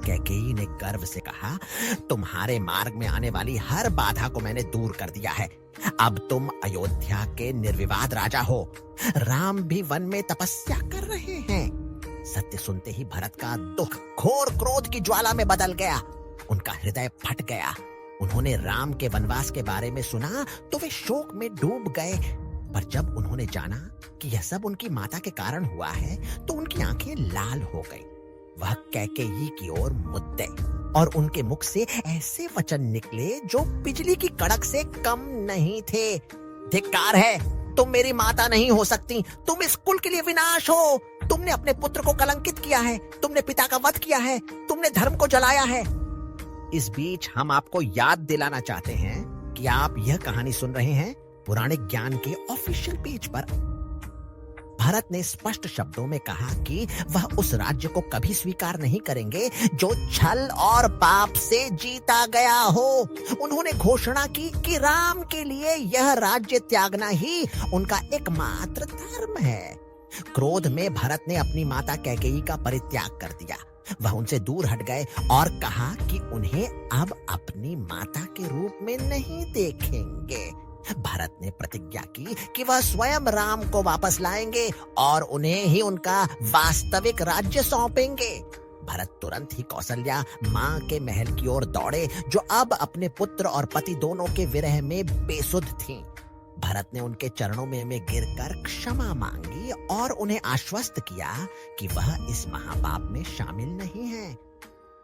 कैकेयी ने गर्व से कहा, तुम्हारे मार्ग में आने वाली हर बाधा को मैंने दूर कर दिया है। अब तुम अयोध्या के निर्विवाद राजा हो। राम भी वन में तपस्या कर रहे हैं। सत्य सुनते ही भरत का दुख घोर क्रोध की ज्वाला में बदल गया। उनका हृदय फट गया। उन्होंने राम के वनवास के बारे में सुना तो वे शोक में डूब गए। पर जब उन्होंने जाना कि यह सब उनकी माता के कारण हुआ है तो उनकी आंखें लाल हो गईं। वह कैकेयी की ओर मुद्दे और उनके मुख से ऐसे वचन निकले जो बिजली की कड़क से कम नहीं थे। धिक्कार है, तुम मेरी माता नहीं हो सकती। तुम इस कुल के लिए विनाश हो। तुमने अपने पुत्र को कलंकित किया है। तुमने पिता का वध किया है। तुमने धर्म को जलाया है। इस बीच हम आपको याद दिलाना चाहते हैं कि आप यह कहानी सुन रहे हैं पौराणिक ज्ञान के ऑफिशियल पेज पर। भरत ने स्पष्ट शब्दों में कहा कि वह उस राज्य को कभी स्वीकार नहीं करेंगे जो छल और पाप से जीता गया हो। उन्होंने घोषणा की कि राम के लिए यह राज्य त्यागना ही उनका एकमात्र धर्म है। क्रोध में भरत ने अपनी माता कैकेयी का परित्याग कर दिया। वह उनसे दूर हट गए और कहा कि उन्हें अब अपनी माता के रूप में नहीं देखेंगे। भरत ने प्रतिज्ञा की कि वह स्वयं राम को वापस लाएंगे और उन्हें ही उनका वास्तविक राज्य सौंपेंगे। भरत तुरंत ही कौशल्या मां के महल की ओर दौड़े, जो अब अपने पुत्र और पति दोनों के विरह में बेसुध थीं। भरत ने उनके चरणों में गिरकर क्षमा मांगी और उन्हें आश्वस्त किया कि वह इस महापाप में शामिल नहीं है।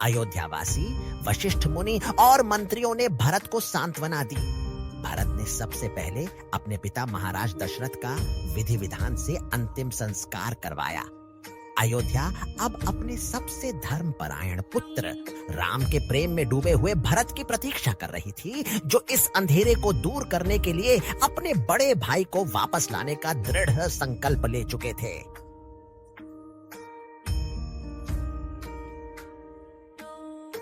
अयोध्यावासी, वशिष्ठ मुनि और मंत्रियों ने भरत को सांत्वना दी। भरत ने सबसे पहले अपने पिता महाराज दशरथ का विधि विधान से अंतिम संस्कार करवाया। अयोध्या अब अपने सबसे धर्मपरायण पुत्र राम के प्रेम में डूबे हुए भरत की प्रतीक्षा कर रही थी, जो इस अंधेरे को दूर करने के लिए अपने बड़े भाई को वापस लाने का दृढ़ संकल्प ले चुके थे।